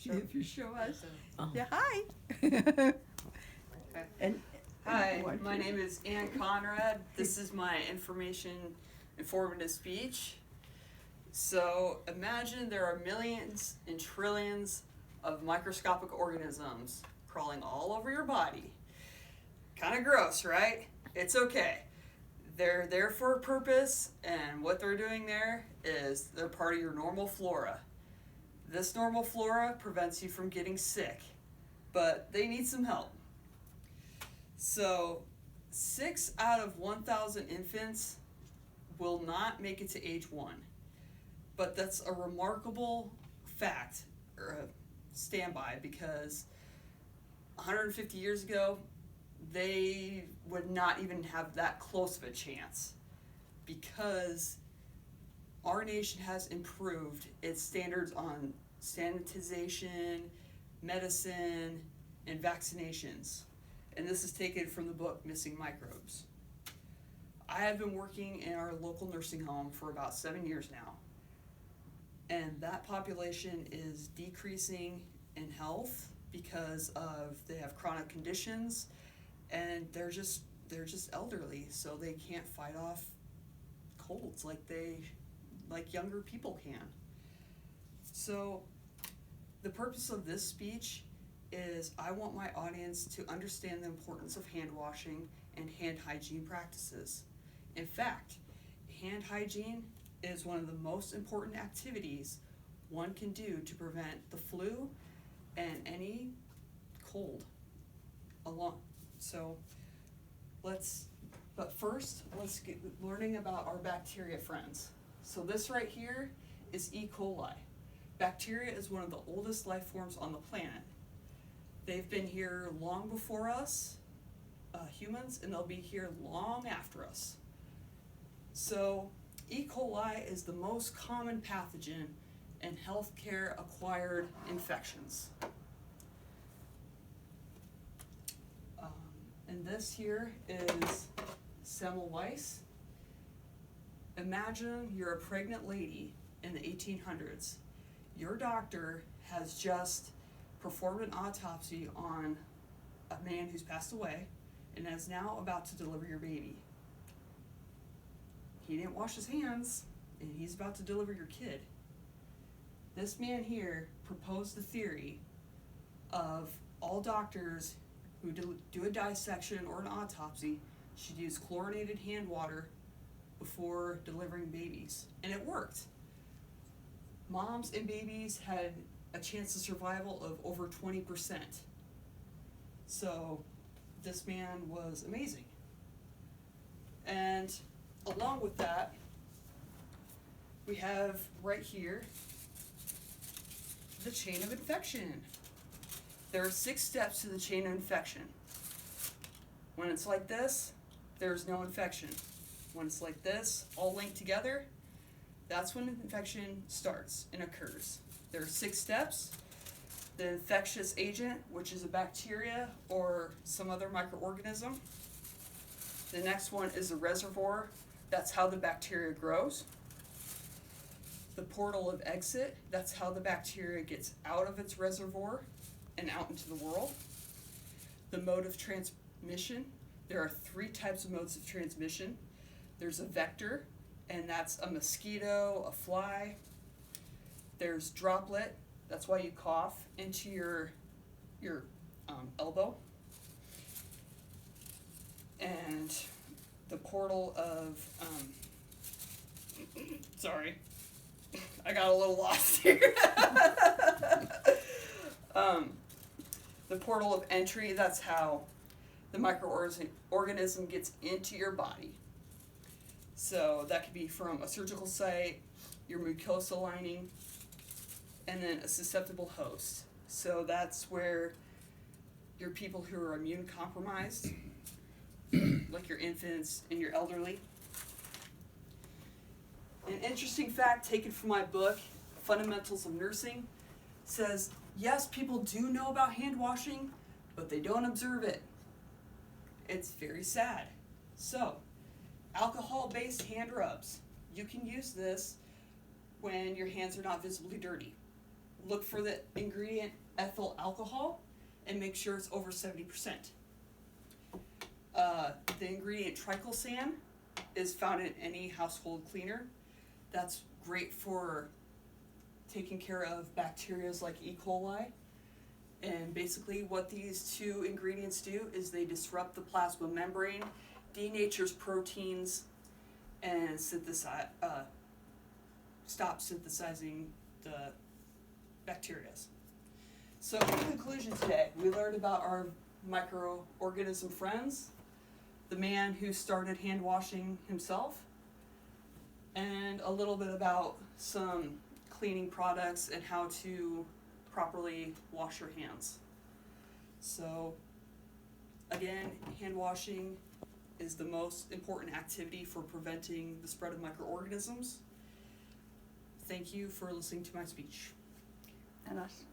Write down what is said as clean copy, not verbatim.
Sure. If you show us. Oh. Yeah, hi. Okay. And Hi, what my you- name is Ann Conrad. This is my informative speech. So imagine there are millions and trillions of microscopic organisms crawling all over your body. Kind of gross, right? It's okay. They're there for a purpose, and what they're doing there is they're part of your normal flora. This normal flora prevents you from getting sick, but they need some help. So, 6 out of 1,000 infants will not make it to age 1. But that's a remarkable fact, or a standby, because 150 years ago, they would not even have that close of a chance, because our nation has improved its standards on sanitization, medicine, and vaccinations. And this is taken from the book Missing Microbes. I have been working in our local nursing home for about 7 years now. And that population is decreasing in health because of they have chronic conditions, and they're just elderly, so they can't fight off colds like younger people can. So the purpose of this speech is I want my audience to understand the importance of hand washing and hand hygiene practices. In fact, hand hygiene is one of the most important activities one can do to prevent the flu and any cold but first, let's get learning about our bacteria friends. So this right here is E. coli. Bacteria is one of the oldest life forms on the planet. They've been here long before us, humans, and they'll be here long after us. So E. coli is the most common pathogen in healthcare acquired infections. And this here is Semmelweis. Imagine you're a pregnant lady in the 1800s. Your doctor has just performed an autopsy on a man who's passed away and is now about to deliver your baby. He didn't wash his hands, and he's about to deliver your kid. This man here proposed the theory of all doctors who do a dissection or an autopsy should use chlorinated hand water before delivering babies. And it worked. Moms and babies had a chance of survival of over 20%. So this man was amazing. And along with that, we have right here the chain of infection. There are 6 steps to the chain of infection. When it's like this, there's no infection. When it's like this, all linked together, that's when infection starts and occurs. There are 6 steps. The infectious agent, which is a bacteria or some other microorganism. The next one is the reservoir. That's how the bacteria grows. The portal of exit, that's how the bacteria gets out of its reservoir and out into the world. The mode of transmission, there are 3 types of modes of transmission. There's a vector, and that's a mosquito, a fly. There's droplet, that's why you cough into your elbow. And the portal of, sorry, I got a little lost here. The portal of entry, that's how the microorganism gets into your body. So that could be from a surgical site, your mucosal lining, and then a susceptible host. So that's where your people who are immune compromised, like your infants and your elderly. An interesting fact taken from my book, Fundamentals of Nursing, says, yes, people do know about hand washing, but they don't observe it. It's very sad. So, alcohol-based hand rubs. You can use this when your hands are not visibly dirty. look for the ingredient ethyl alcohol and make sure it's over 70%. The ingredient triclosan is found in any household cleaner. That's great for taking care of bacteria like E. coli. And basically what these two ingredients do is they disrupt the plasma membrane, denatures proteins, and stop synthesizing the bacteria. So in conclusion today, we learned about our microorganism friends, the man who started hand washing himself, and a little bit about some cleaning products and how to properly wash your hands. So again, hand washing is the most important activity for preventing the spread of microorganisms. Thank you for listening to my speech. And us.